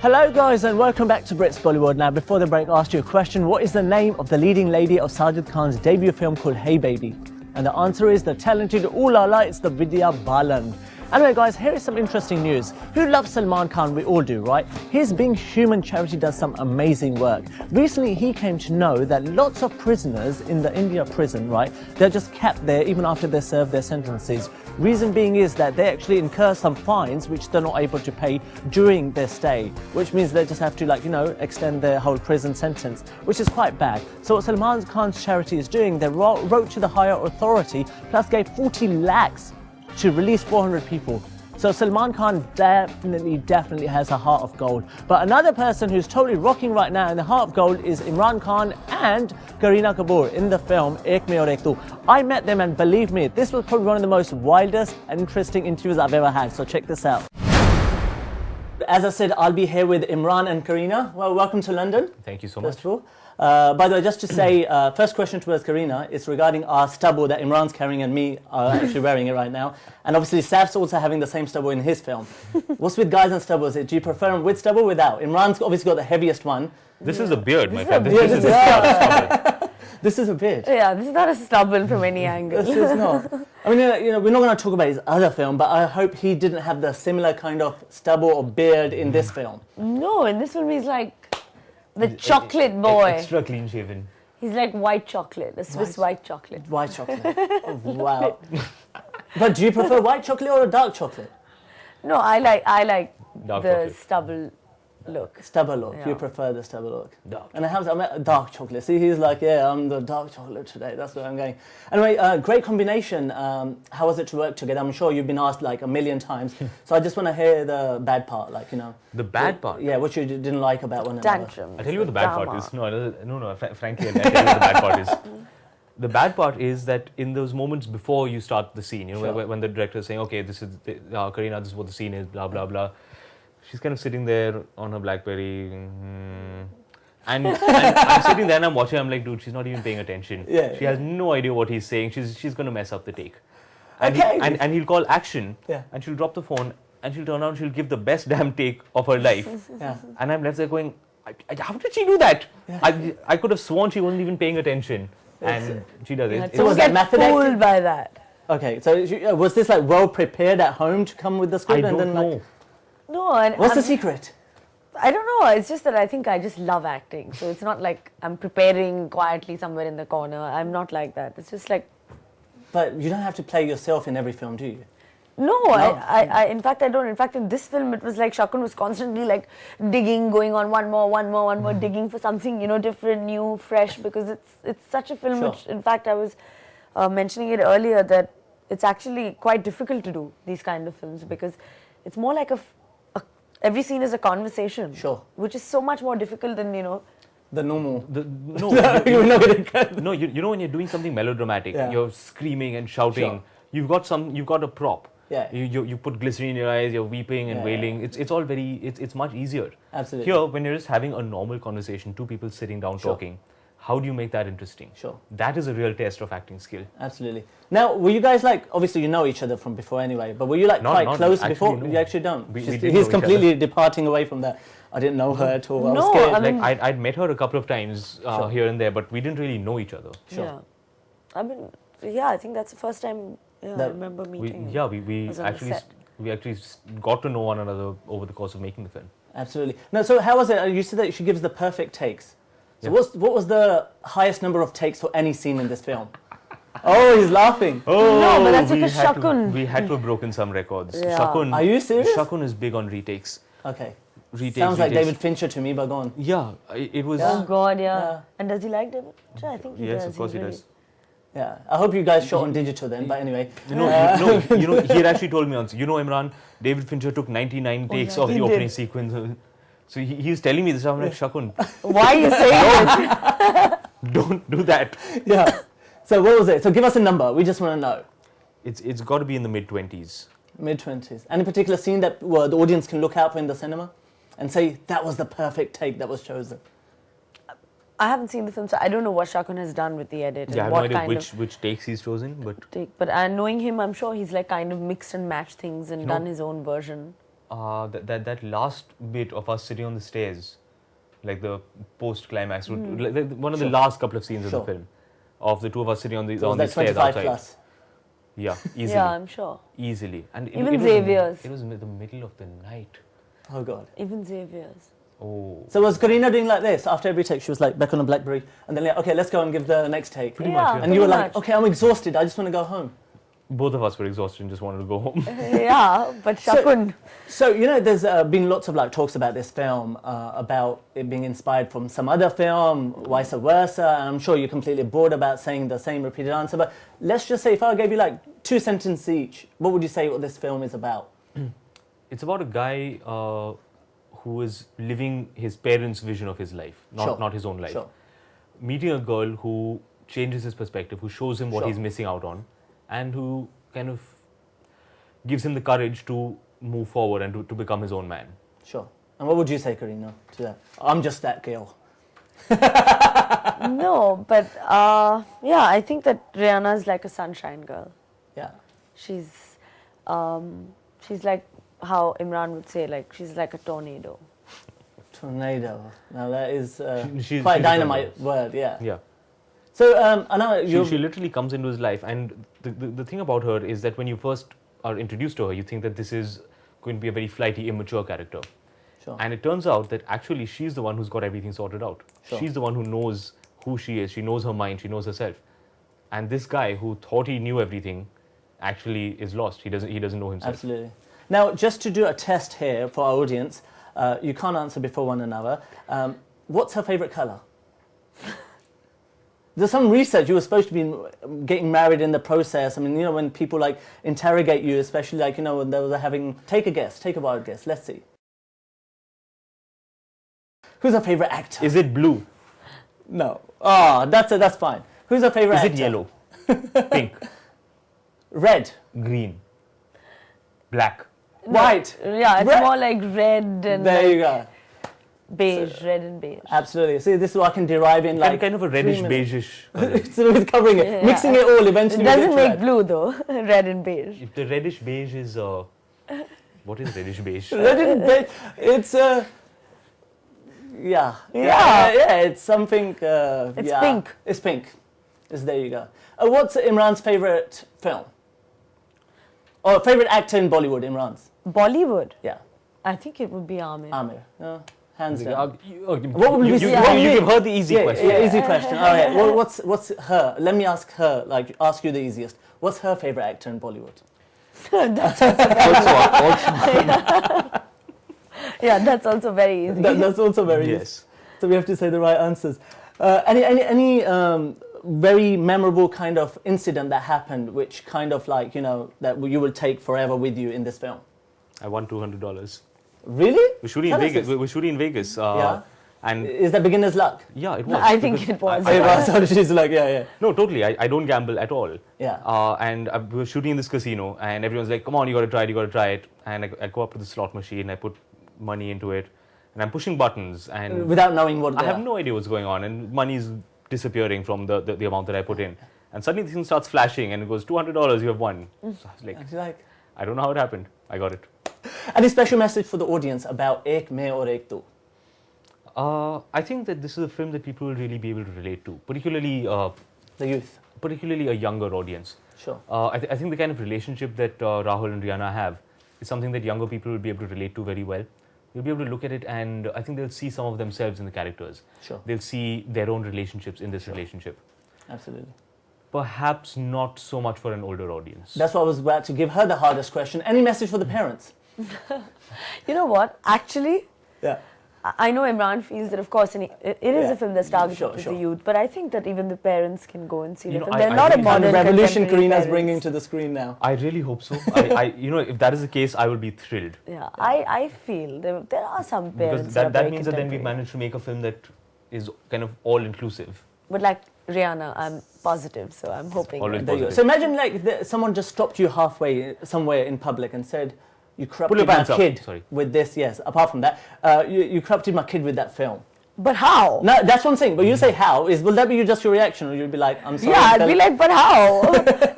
Hello guys and welcome back to Brits Bollywood. Now before the break I asked you a question, what is the name of the leading lady of Sajid Khan's debut film called Hey Baby? And the answer is the talented Ooh La La, it's the Vidya Balan. Anyway guys, here is some interesting news. Who loves Salman Khan? We all do, right? His Being Human charity does some amazing work. Recently he came to know that lots of prisoners in the India prison, right, they're just kept there even after they serve their sentences. Reason being is that they actually incur some fines which they're not able to pay during their stay, which means they just have to extend their whole prison sentence, which is quite bad. So what Salman Khan's charity is doing, they wrote to the higher authority plus gave 40 lakhs to release 400 people. So Salman Khan definitely has a heart of gold. But another person who's totally rocking right now in the heart of gold is Imran Khan and Kareena Kapoor in the film Ek Mein Aur Ek Tu. I met them and believe me, this was probably one of the most wildest and interesting interviews I've ever had. So check this out. As I said, I'll be here with Imran and Kareena. Well, welcome to London. Thank you so much. First of all. By the way, just to say, first question towards Kareena is regarding our stubble that Imran's carrying and me are actually wearing it right now. And obviously, Saf's also having the same stubble in his film. What's with guys and stubbles? Do you prefer them with stubble or without? Imran's obviously got the heaviest one. This is a beard, my friend. This is a stubble. This is a beard. Yeah, this is not a stubble from any angle. This is not. I mean, we're not going to talk about his other film, but I hope he didn't have the similar kind of stubble or beard in this film. No, in this film he's like the chocolate boy. Extra clean shaven. He's like white chocolate, a Swiss white chocolate. White chocolate. Oh, wow. But do you prefer white chocolate or a dark chocolate? No, I like Dark the chocolate. stubble look. Stubble look. Yeah. You prefer the stubble look. Dark. And I'm dark chocolate. See, he's like, yeah, I'm the dark chocolate today. That's where I'm going. Anyway, great combination. How was it to work together? I'm sure you've been asked like a million times. So I just want to hear the bad part, The bad part? Yeah, what you didn't like about one another. Tantrum. I'll tell you what the bad part is. No, frankly, I'll tell you what the bad part is. The bad part is that in those moments before you start the scene, Sure. when the director is saying, okay, this is, Kareena, this is what the scene is, blah, blah, blah. She's kind of sitting there on her BlackBerry, and I'm sitting there and I'm watching. I'm like, dude, she's not even paying attention. Yeah, she has no idea what he's saying. She's going to mess up the take. And Okay. and he'll call action, Yeah. and she'll drop the phone, and she'll turn around, she'll give the best damn take of her life. Yeah. And I'm left there going, how did she do that? Yeah. I could have sworn she wasn't even paying attention. And she does it. So was that Don't method get acting? fooled by that. Okay, so was this like well prepared at home to come with the I script? don't and then know. No, and What's the secret? I don't know. It's just that I think I just love acting. So it's not like I'm preparing quietly somewhere in the corner. I'm not like that. It's just like But you don't have to play yourself in every film, do you? no. I in fact I don't. In fact, in this film, it was like Shakun was constantly like digging, going on one more, digging for something different, new, fresh. Because it's such a film. Sure. Which, in fact, I was mentioning it earlier that it's actually quite difficult to do these kind of films because it's more like every scene is a conversation. Sure. Which is so much more difficult than The normal. No, You're not gonna no, you know when you're doing something melodramatic, Yeah. you're screaming and shouting. Sure. You've got a prop. Yeah. You put glycerin in your eyes. You're weeping and Yeah, wailing. It's all very. It's much easier. Absolutely. Here, when you're just having a normal conversation, two people sitting down Sure. talking, how do you make that interesting? Sure. That is a real test of acting skill. Absolutely. Now, were you guys like, obviously you know each other from before anyway, but were you like Not- quite not close actually, before? no. You actually don't? We She's- didn't know he's each completely departing away from that. I didn't know her at all. I was No, scared. I mean- I'd met her a couple of times Sure. here and there, but we didn't really know each other. Sure. Yeah. I mean, yeah, I think that's the first time I That- remember We meeting him. we was on the actually set. got to know one another over the course of making the film. Absolutely. No, so how was it? You said that she gives the perfect takes. So Yeah. what was the highest number of takes for any scene in this film? Oh, he's laughing. No, but that's we because had to- Shakun. We had to have broken some records. Yeah. Shakun, Are you serious? Shakun is big on retakes. Okay. Retakes. Sounds like retakes. David Fincher to me, but go on. Yeah, it was. Oh God, yeah. Yeah. And does he like David? I think he Yes, does. of course he really- does. Yeah. I hope you guys shot on digital then, but anyway. He had actually told me once. Imran, David Fincher took 99 takes yeah, of he the did. opening sequence. So he was telling me this. I'm like, Shakun, Why are you saying this? don't do that. Yeah. So what was it? So give us a number. We just want to know. It's got to be in the mid-20s. Mid-20s. Any particular scene that the audience can look out for in the cinema and say, that was the perfect take that was chosen? I haven't seen the film, so I don't know what Shakun has done with the edit. Yeah, I and have what no idea kind which takes he's chosen, but of take. But knowing him, I'm sure he's like kind of mixed and matched things and done his own version. that last bit of us sitting on the stairs, like the post-climax, like one of the last couple of scenes of the film, of the two of us sitting on the stairs 25 outside. plus. Yeah, easily. Yeah, I'm sure. Easily. And Even Xavier's. It was in the middle of the night. Oh God. Even Xavier's. Oh. So was Kareena doing like this after every take? She was like back on a BlackBerry, and then like, okay, let's go and give the next take. Pretty much, yeah. And you were like, much. okay, I'm exhausted. I just want to go home. Both of us were exhausted and just wanted to go home. Yeah, but Shakun. So you know, there's been lots of like talks about this film, about it being inspired from some other film, vice versa. And I'm sure you're completely bored about saying the same repeated answer. But let's just say, if I gave you like 2 sentences each, what would you say what this film is about? It's about a guy who is living his parents' vision of his life, not his own life. Sure. Meeting a girl who changes his perspective, who shows him what Sure. he's missing out on, and who kind of gives him the courage to move forward and to become his own man. Sure. And what would you say, Kareena, to that? I'm just that girl. No, but yeah, I think that Rihanna's like a sunshine girl. Yeah. She's like how Imran would say, like she's like a tornado. Tornado. Now that is She's quite a a dynamite tornado. word, yeah. Yeah. So I know you. She literally comes into his life, and the thing about her is that when you first are introduced to her, you think that this is going to be a very flighty, immature character. Sure. And it turns out that actually she's the one who's got everything sorted out. Sure. She's the one who knows who she is. She knows her mind. She knows herself. And this guy who thought he knew everything actually is lost. He doesn't know himself. Absolutely. Now, just to do a test here for our audience, you can't answer before one another. What's her favorite color? There's some research. You were supposed to be getting married in the process. I mean, you know, when people like interrogate you, especially like, you know, when they were having, take a wild guess. Let's see. Who's her favorite actor? Is it blue? No. Oh, that's fine. Who's her favorite Is actor? it yellow? Pink? Red. Green? Black? White. Yeah, it's Red. more like red and There like you go. beige, red and beige. Absolutely. See, this is what I can derive in like kind of a 3 reddish, minutes. beigeish color. So with covering it, Yeah. mixing it all eventually. It we doesn't get make red. blue though, red and beige. If the reddish beige is what is reddish beige? Red and beige. It's yeah. It's something. It's yeah. pink. It's pink. There you go. What's Imran's favorite film? Or favorite actor in Bollywood? Imran's. Bollywood. Yeah. I think it would be Amir. Amir. Hands down. What would you say? You've heard the easy question. Yeah, easy question. All right. Well, what's her? Let me ask her. Like, ask you the easiest. What's her favorite actor in Bollywood? Yeah, that's also very easy. That's also very easy. Yes. So we have to say the right answers. Any very memorable kind of incident that happened, which kind of like, you know, that you will take forever with you in this film? I won $200. Really? We're shooting in Vegas. We're shooting in Vegas. Yeah. And Is that beginner's luck? yeah, it was. I think because it was. I- I- So she's like, yeah. no, totally. I don't gamble at all. Yeah. And we were shooting in this casino, and everyone's like, "Come on, you got to try it." And I go up to the slot machine, I put money into it, and I'm pushing buttons, and Without knowing what I they have are. no idea what's going on, and money's disappearing from the amount that I put in. And suddenly the thing starts flashing, and it goes, $200, you have won. So I was like, And she's like, I don't know how it happened. I got it. any special message for the audience about Ek Main Aur Ek Tu? I think that this is a film that people will really be able to relate to, particularly The youth. a younger audience. Sure. I think the kind of relationship that Rahul and Rihanna have is something that younger people will be able to relate to very well. They'll be able to look at it, and I think they'll see some of themselves in the characters. Sure. They'll see their own relationships in this relationship. Absolutely. Perhaps not so much for an older audience. That's what I was about to give her the hardest question. Any message for the parents? You know what? Actually, Yeah. I know Imran feels that, of course, it is Yeah. a film that's targeted Sure, to sure. the youth, but I think that even the parents can go and see You it. know, And I- they're I not a really- And the modern revolution contemporary Kareena's parents. bringing to the screen now. I really hope so. If that is the case, I will be thrilled. Yeah, I feel there are some parents Because who are that very means that then we've contemporary. managed to make a film that is kind of all-inclusive. But like Rihanna, I'm positive, so I'm hoping. Always that- There you go. positive. So imagine like someone just stopped you halfway somewhere in public and said, "You Pull corrupted your my pants up." kid Sorry. with this." Yes. Apart from that, you corrupted my kid with that film. But how? No, that's one thing. But you say how will that be just your reaction, or you'd be like, I'm sorry? Yeah, I'd be like, but how?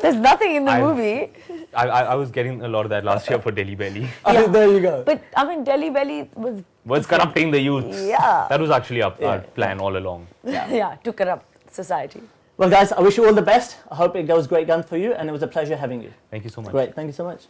There's nothing in the movie. I was getting a lot of that last year for Delhi Belly. Yeah. There you go. But I mean, Delhi Belly was corrupting the youth. Yeah. That was actually our plan all along. Yeah, to corrupt society. Well, guys, I wish you all the best. I hope it goes great guns for you, and it was a pleasure having you. Thank you so much. Great, thank you so much.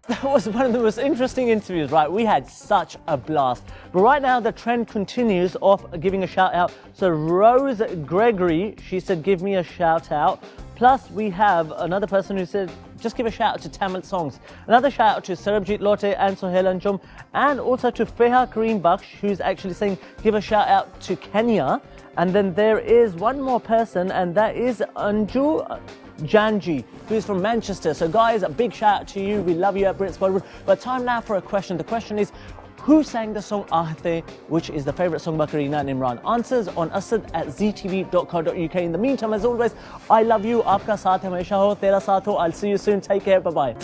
That was one of the most interesting interviews, right? We had such a blast. But right now, the trend continues of giving a shout out. So Rose Gregory, she said, give me a shout out. Plus, we have another person who said, just give a shout out to Tamil songs. Another shout out to Sarabjit Lotte and Sohail Anjum, and also to Freha Kareem Baksh, who's actually saying, give a shout out to Kenya. And then there is one more person, and that is Anju Janji, who is from Manchester. So guys, a big shout out to you. We love you at Brits Bollywood. But time now for a question. The question is, who sang the song Aahte, which is the favourite song by Kareena and Imran? Answers on asad@ztv.co.uk. In the meantime, as always, I love you. Aapka saath hamesha ho, tera saath ho. I'll see you soon. Take care. Bye-bye.